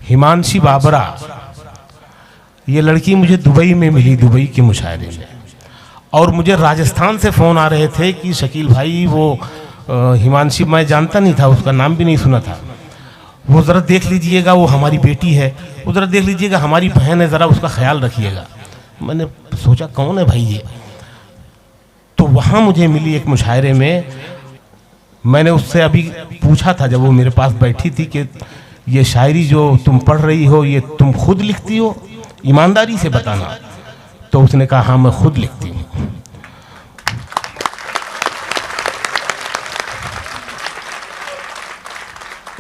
हिमांशी बाबरा, ये लड़की मुझे दुबई में मिली, दुबई के मुशायरे में, और मुझे राजस्थान से फ़ोन आ रहे थे कि शकील भाई वो हिमांशी, मैं जानता नहीं था, उसका नाम भी नहीं सुना था, वो ज़रा देख लीजिएगा, वो हमारी बेटी है, वो ज़रा देख लीजिएगा, हमारी बहन है, ज़रा उसका ख्याल रखिएगा। मैंने सोचा कौन है भाई ये, तो वहाँ मुझे मिली एक मुशायरे में। मैंने उससे अभी पूछा था जब वो मेरे पास बैठी थी कि ये शायरी जो तुम पढ़ रही हो ये तुम खुद लिखती हो, ईमानदारी से बताना। तो उसने कहा हाँ मैं खुद लिखती हूँ।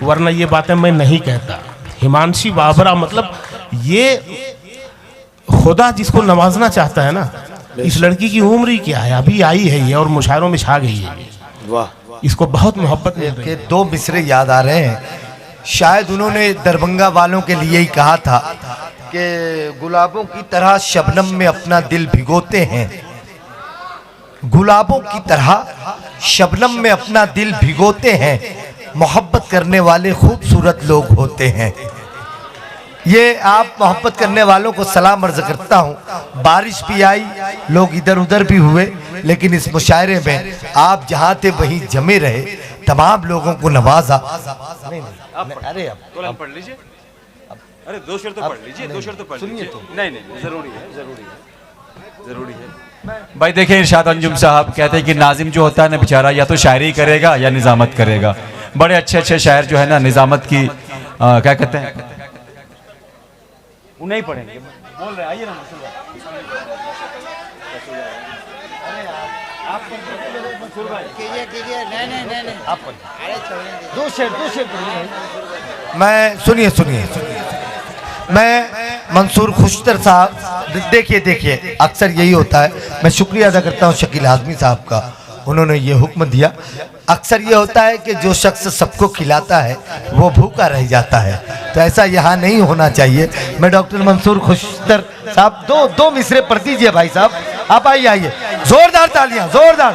वरना ये बातें मैं नहीं कहता। हिमांशी बाबरा मतलब ये खुदा जिसको नवाजना चाहता है ना, इस लड़की की उम्र ही क्या है, अभी आई है ये और मुशायरों में छा गई है। वाह, इसको बहुत मोहब्बत मिल रही है। दो मिसरे याद आ रहे हैं, शायद उन्होंने दरभंगा वालों के लिए ही कहा था कि गुलाबों की तरह शबनम में अपना दिल भिगोते हैं, गुलाबों की तरह शबनम में अपना दिल भिगोते हैं, मोहब्बत करने वाले खूबसूरत लोग होते हैं। ये आप मोहब्बत करने वालों को सलाम अर्ज करता हूँ। बारिश भी आई, लोग इधर उधर भी हुए, लेकिन इस मुशायरे में आप जहाँ थे वहीं जमे रहे, तमाम लोगों को नवाजा। अरे अब पढ़ लीजिए, अरे दो शेर तो पढ़ लीजिए, दो शेर तो पढ़ लीजिए। नहीं जरूरी है, जरूरी है। भाई देखिए इरशाद अंजुम साहब कहते हैं कि नाजिम जो होता है ना बेचारा, या तो शायरी करेगा या निजामत करेगा। बड़े अच्छे अच्छे शायर जो है ना निजामत की क्या कहते हैं, नहीं पढ़ेंगे, बोल रहे आइए ना। दो शेर मैं सुनिए मैं मंसूर खुशतर साहब, देखिए अक्सर यही होता है। मैं शुक्रिया अदा करता हूँ शकील आज़मी साहब का, उन्होंने ये हुक्म दिया। अक्सर ये होता है कि जो शख्स सबको खिलाता है वो भूखा रह जाता है, तो ऐसा यहाँ नहीं होना चाहिए। मैं डॉक्टर मंसूर खुशतर साहब दो मिसरे पढ़ दीजिए भाई साहब, आप आइए, जोरदार तालियां, जोरदार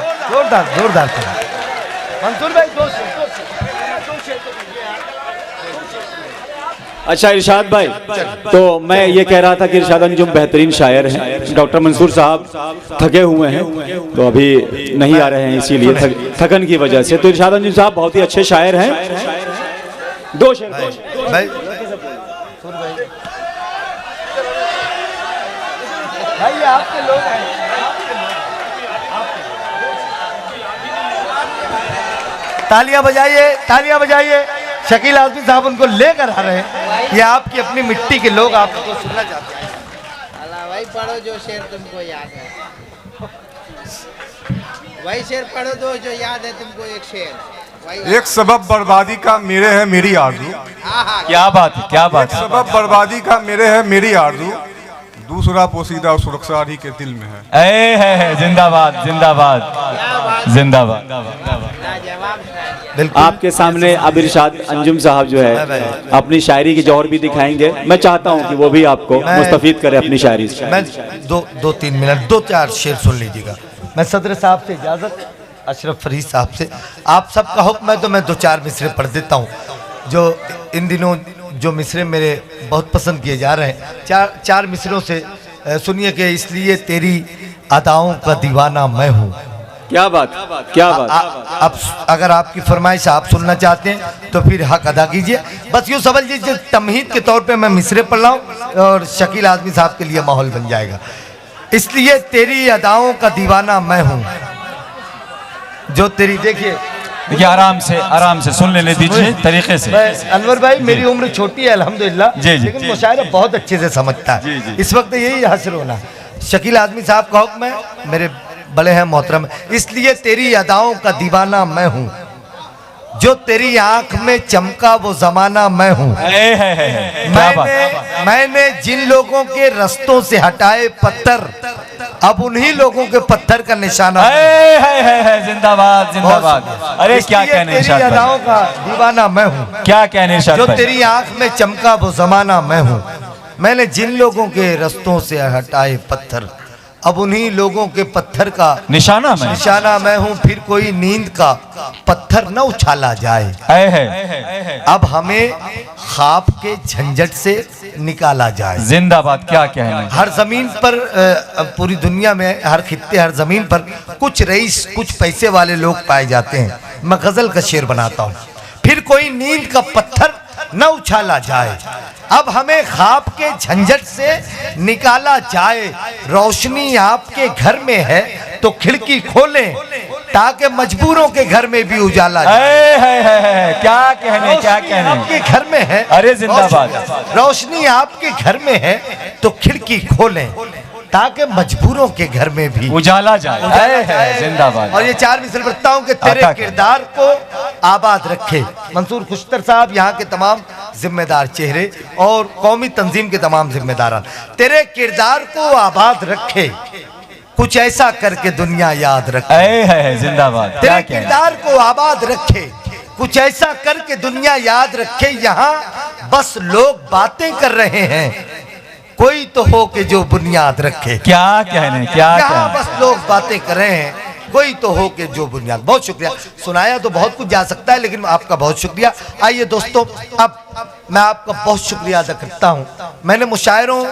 मंसूर भाई दो अच्छा इरशाद भाई, तो मैं ये कह रहा था कि इरशाद अंजुम बेहतरीन शायर हैं। डॉक्टर मंसूर साहब थके हुए हैं तो अभी नहीं आ रहे हैं, इसीलिए थकन की वजह से। तो इरशाद अंजुम साहब बहुत ही अच्छे शायर हैं। दो शेर भाई, भाई आपके लोग हैं, तालियां बजाइए। शकील आज़मी साहब उनको लेकर आ रहे हैं, ये आपकी अपनी मिट्टी के लोग आपको सुनना चाहते हैं। भाई पढ़ो जो शेर तुमको याद है, वही शेर पढ़ो दो जो याद है तुमको। एक शेर, एक सबब बर्बादी का मेरे है मेरी आरज़ू। क्या बात है, क्या बात है। सबब बर्बादी का मेरे है मेरी आरज़ू, दूसरा पोसीदा और सुरक्षा ही के दिल में है। जिंदाबाद जिंदाबाद जिंदाबाद। आपके सामने अब इरशाद अंजुम साहब जो है अपनी शायरी की जौहर भी दिखाएंगे। मैं चाहता हूं कि वो भी आपको मुस्तफीद करे अपनी शायरी से। मैं दो तीन मिनट, दो चार शेर सुन लीजिएगा। मैं सदर साहब से इजाज़त, अशरफ फरीद साहब से, आप सबका हुक्म है तो मैं दो चार मिसरे पढ़ देता हूँ, जो इन दिनों जो मिसरे मेरे बहुत पसंद किए जा रहे हैं। चार मिसरों से सुनिए कि इसलिए तेरी अदाओं का दीवाना मैं हूँ। क्या बात, क्या बात। अब अगर आपकी फरमाइश आप सुनना चाहते हैं तो फिर हक अदा कीजिए। बस यूँ समझ लीजिए तमहीद के तौर पे मैं मिसरे पढ़ रहा हूँ और शकील आज़मी साहब के लिए माहौल बन जाएगा। इसलिए तेरी अदाओं का दीवाना मैं हूँ, जो तेरी, देखिए आराम से सुन लेने दीजिए तरीके से। अनवर भाई मेरी उम्र छोटी है अल्हम्दुलिल्लाह, लेकिन मुशायरा बहुत अच्छे से समझता है। इस वक्त यही हासिल होना। शकील आज़मी साहब का हुक्म है, मेरे बड़े हैं मोहतरम। इसलिए तेरी अदाओं का दीवाना मैं हूँ, जो तेरी आंख में चमका वो जमाना मैं हूँ। मैंने जिन लोगों के रस्तों से हटाए पत्थर, अब उन्हीं लोगों के पत्थर का निशाना। जिंदाबाद जिंदाबाद। अरे क्या कहने, तेरी अदाओं का दीवाना मैं हूँ, क्या कहने, जो तेरी आंख में चमका वो जमाना मैं हूँ। मैंने जिन लोगों के रस्तों से हटाए पत्थर, अब उन्हीं लोगों के पत्थर का निशाना मैं निशाना मैं हूँ, फिर कोई नींद का पत्थर न उछाला जाए। है अब हमें ख्वाब के झंझट से निकाला जाए। जिंदाबाद, क्या कहने। हर जमीन पर पूरी दुनिया में हर खित्ते हर जमीन पर कुछ रईस कुछ पैसे वाले लोग पाए जाते हैं। मैं गजल का शेर बनाता हूँ, फिर कोई नींद का पत्थर न उछाला जाए। अब हमें ख्वाब के झंझट से निकाला जाए। रोशनी आपके घर में है तो खिड़की खोलें, ताकि मजबूरों के घर में भी उजाला जाए। है क्या कहने, क्या कहने। आपके घर में है, अरे जिंदाबाद। रोशनी आपके घर में है तो खिड़की खोलें, ताकि मजबूरों के घर में भी उजाला जाए। है जिंदाबाद। और ये 4 मिसल पढ़ता हूँ कि तेरे आता किरदार को आबाद रखे। मंसूर खुशतर साहब, यहाँ के तमाम जिम्मेदार चेहरे और कौमी तंजीम के तमाम जिम्मेदार, तेरे किरदार को आबाद रखे, कुछ ऐसा करके दुनिया याद रखे। है जिंदाबाद। तेरे क्या कहने। किरदार को आबाद रखे, कुछ ऐसा करके दुनिया याद रखे। यहाँ बस लोग बातें कर रहे हैं, कोई तो हो के जो बुनियाद रखे। क्या कहने, क्या यहाँ कहने। बस लोग बातें कर रहे हैं, कोई तो हो के जो बुनियाद। बहुत शुक्रिया। सुनाया तो बहुत कुछ जा सकता है, लेकिन आपका बहुत शुक्रिया। आइए दोस्तों, अब मैं आपका बहुत शुक्रिया अदा करता हूँ। मैंने मुशायरों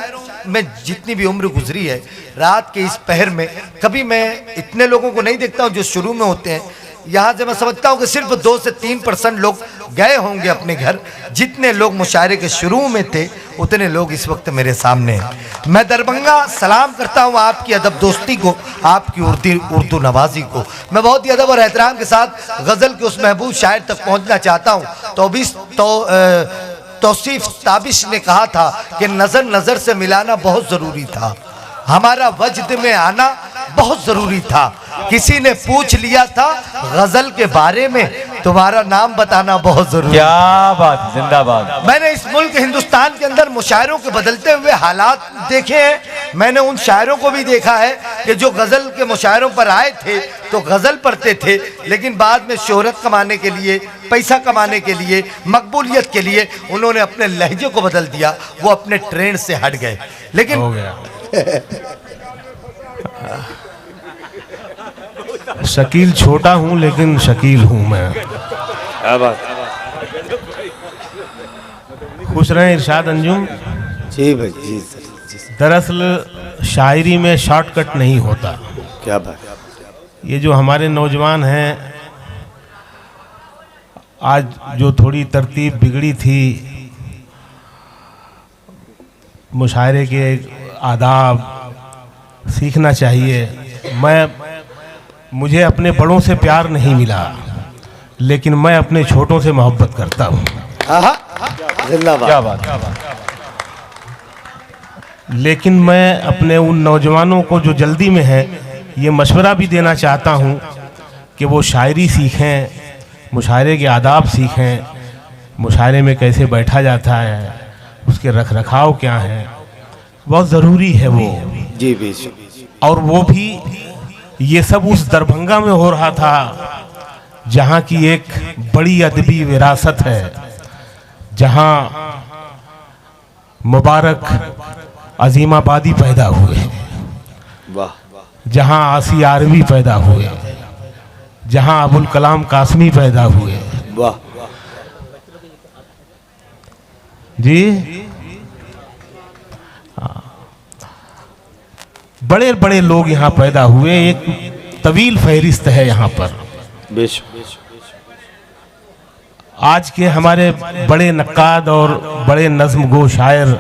में जितनी भी उम्र गुजरी है, रात के इस पहर में कभी मैं इतने लोगों को नहीं देखता हूँ जो शुरू में होते हैं। यहाँ से मैं समझता हूँ कि सिर्फ 2 से 3% लोग गए होंगे अपने घर। जितने लोग मुशायरे के शुरू में थे, उतने लोग इस वक्त मेरे सामने हैं। मैं दरभंगा सलाम करता हूँ आपकी अदब दोस्ती को, आपकी उर्दू नवाजी को। मैं बहुत ही अदब और एहतराम के साथ गज़ल के उस महबूब शायर तक पहुँचना चाहता हूँ। तौसीफ ताबिश ने कहा था कि नज़र नज़र से मिलाना बहुत ज़रूरी था, हमारा वजद में आना बहुत ज़रूरी था। किसी ने पूछ लिया था गज़ल के बारे में, तुम्हारा नाम बताना बहुत ज़रूरी। क्या बात, जिंदाबाद। मैंने इस मुल्क हिंदुस्तान के अंदर मुशायरों के बदलते हुए हालात देखे हैं। मैंने उन शायरों को भी देखा है कि जो गज़ल के मुशायरों पर आए थे तो गज़ल पढ़ते थे, लेकिन बाद में शोहरत कमाने के लिए, पैसा कमाने के लिए, मकबूलियत के लिए उन्होंने अपने लहजे को बदल दिया, वो अपने ट्रेंड से हट गए। लेकिन हो गया। शकील छोटा हूं लेकिन शकील हूं मैं। खुश रहें इरशाद अंजुम। जी भाई, जी सर। दरअसल शायरी में शॉर्टकट नहीं होता। क्या बात। ये जो हमारे नौजवान हैं, आज जो थोड़ी तरतीब बिगड़ी थी, मुशायरे के आदाब सीखना चाहिए। मुझे अपने बड़ों से प्यार नहीं मिला, लेकिन मैं अपने छोटों से मोहब्बत करता हूँ। क्या बात। लेकिन मैं अपने उन नौजवानों को जो जल्दी में है, ये मशवरा भी देना चाहता हूँ कि वो शायरी सीखें, मुशायरे के आदाब सीखें, मुशायरे में कैसे बैठा जाता है, उसके रख रखाव क्या है, बहुत ज़रूरी है वो। जी बेशक। और वो भी ये सब उस दरभंगा में हो रहा था जहाँ की एक बड़ी अदबी विरासत है, जहाँ मुबारक अजीमाबादी पैदा हुए, जहाँ आसी आरवी पैदा हुए, जहाँ अबुल कलाम कासमी पैदा हुए। जी बड़े बड़े लोग यहाँ पैदा हुए। एक तवील फहरिस्त है यहाँ पर। आज के हमारे बड़े नक्काद और बड़े नज़्म गो शायर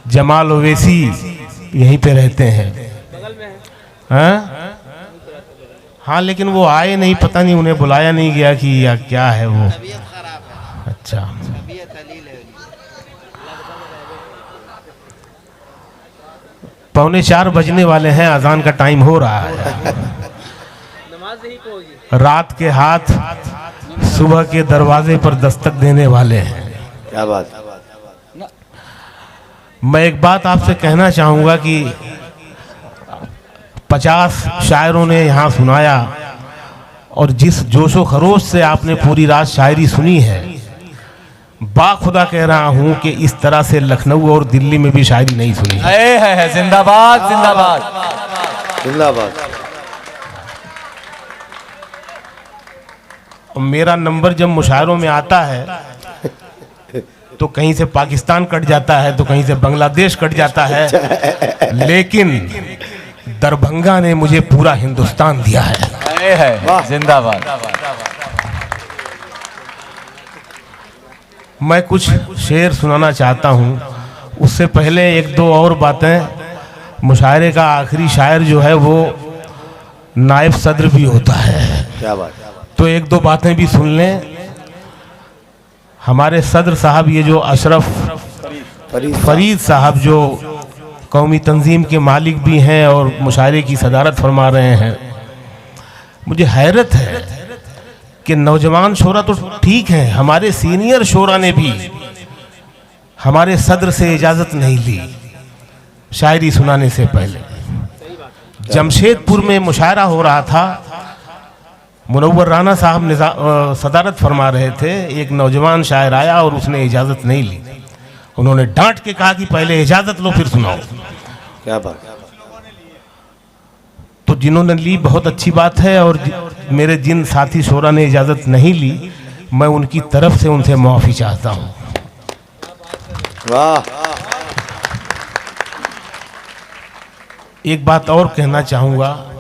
जमाल ओवैसी यहीं पे रहते हैं। हाँ, लेकिन वो आए नहीं, पता नहीं उन्हें बुलाया नहीं गया कि या क्या है वो। अच्छा, पौने 4 बजने वाले हैं, अजान का टाइम हो रहा है। रात के हाथ सुबह के दरवाजे पर दस्तक देने वाले हैं। क्या बात। मैं एक बात आपसे कहना चाहूँगा कि 50 शायरों ने यहाँ सुनाया, और जिस जोशो खरोश से आपने पूरी रात शायरी सुनी है, बाखुदा कह रहा हूं कि इस तरह से लखनऊ और दिल्ली में भी शायरी नहीं सुनी है। है जिंदाबाद जिंदाबाद जिंदाबाद। और मेरा नंबर जब मुशायरों में आता है तो कहीं से पाकिस्तान कट जाता है तो कहीं से बांग्लादेश कट जाता है, लेकिन दरभंगा ने मुझे पूरा हिंदुस्तान दिया है। जिंदाबाद। मैं कुछ शेर सुनाना चाहता हूँ, उससे पहले एक दो और बातें। मुशायरे का आखिरी शायर जो है वो नायब सदर भी होता है, क्या बात। तो एक दो बातें भी सुन लें। हमारे सदर साहब, ये जो अशरफ फरीद साहब जो कौमी तंजीम के मालिक भी हैं और मुशायरे की सदारत फरमा रहे हैं, मुझे हैरत है कि नौजवान शोरा तो ठीक है, हमारे सीनियर शोरा ने भी हमारे सदर से इजाज़त नहीं ली शायरी सुनाने से पहले। जमशेदपुर में मुशायरा हो रहा था, मुनव्वर राना साहब सदारत फरमा रहे थे, एक नौजवान शायर आया और उसने इजाज़त नहीं ली। उन्होंने डांट के कहा कि पहले इजाज़त लो फिर सुनाओ। क्या बात। तो जिन्होंने ली बहुत अच्छी बात है, और मेरे जिन साथी शोरा ने इजाज़त नहीं ली, मैं उनकी तरफ से उनसे माफ़ी चाहता हूँ। वाह। एक बात और कहना चाहूँगा,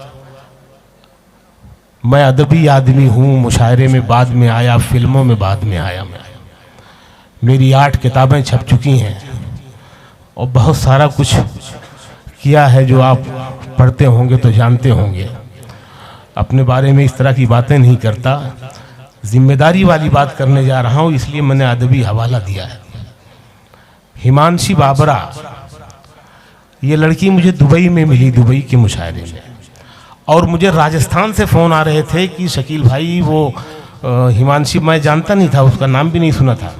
मैं अदबी आदमी हूँ, मुशायरे में बाद में आया, फिल्मों में बाद में आया। मेरी 8 किताबें छप चुकी हैं और बहुत सारा कुछ किया है जो आप पढ़ते होंगे तो जानते होंगे। अपने बारे में इस तरह की बातें नहीं करता, जिम्मेदारी वाली बात करने जा रहा हूँ, इसलिए मैंने अदबी हवाला दिया है। हिमांशी बाबरा, ये लड़की मुझे दुबई में मिली, दुबई के मुशायरे में, और मुझे राजस्थान से फ़ोन आ रहे थे कि शकील भाई वो हिमांशी, मैं जानता नहीं था, उसका नाम भी नहीं सुना था,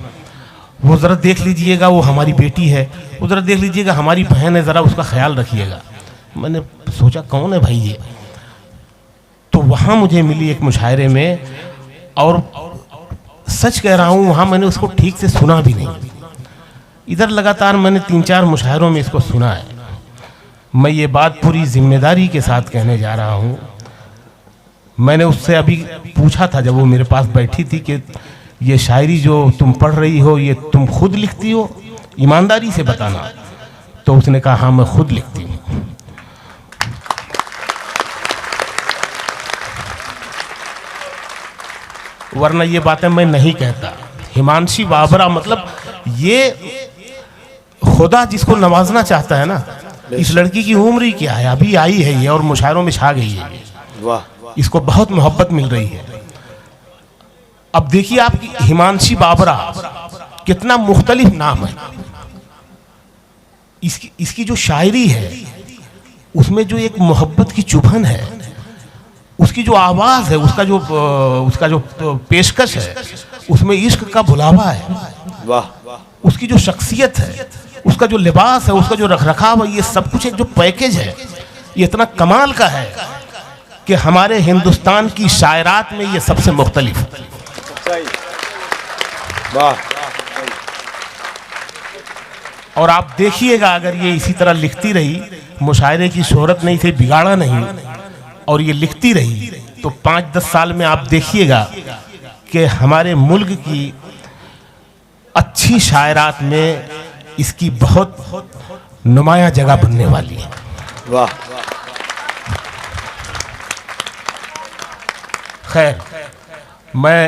वो ज़रा देख लीजिएगा, वो हमारी बेटी है, वो ज़रा देख लीजिएगा, हमारी बहन है, ज़रा उसका ख्याल रखिएगा। मैंने सोचा कौन है भाई ये, तो वहाँ मुझे मिली एक मुशायरे में, और सच कह रहा हूँ वहाँ मैंने उसको ठीक से सुना भी नहीं। इधर लगातार मैंने 3-4 मुशायरों में इसको सुना है। मैं ये बात पूरी जिम्मेदारी के साथ कहने जा रहा हूँ। मैंने उससे अभी पूछा था जब वो मेरे पास बैठी थी कि ये शायरी जो तुम पढ़ रही हो ये तुम खुद लिखती हो, ईमानदारी से बताना। तो उसने कहा हाँ मैं खुद लिखती हूँ। वरना ये बातें मैं नहीं कहता। हिमांशी बाबरा मतलब ये खुदा जिसको नवाजना चाहता है ना, इस लड़की की उम्र ही क्या है, अभी आई है ये और मुशायरों में छा गई है। वाह। इसको बहुत मोहब्बत मिल रही है। अब देखिए आप हिमांशी बाबरा कितना मुख्तलिफ नाम है। इसकी जो शायरी है उसमें जो एक मोहब्बत की चुभन है, उसकी जो आवाज़ है, उसका जो पेशकश है, उसमें इश्क का बुलावा है। वाह। उसकी जो शख्सियत है, उसका जो लिबास है, उसका जो रखरखाव है, ये सब कुछ एक जो पैकेज है, ये इतना कमाल का है कि हमारे हिंदुस्तान की शायरात में ये सबसे मुख्तलिफ है। वाह। और आप देखिएगा अगर ये इसी तरह लिखती रही, मुशायरे की शोहरत ने इसे बिगाड़ा नहीं, और ये लिखती रही, तो 5-10 साल में आप देखिएगा कि हमारे मुल्क की अच्छी शायरात में इसकी बहुत नुमाया जगह बनने वाली है। वाह। खैर, मैं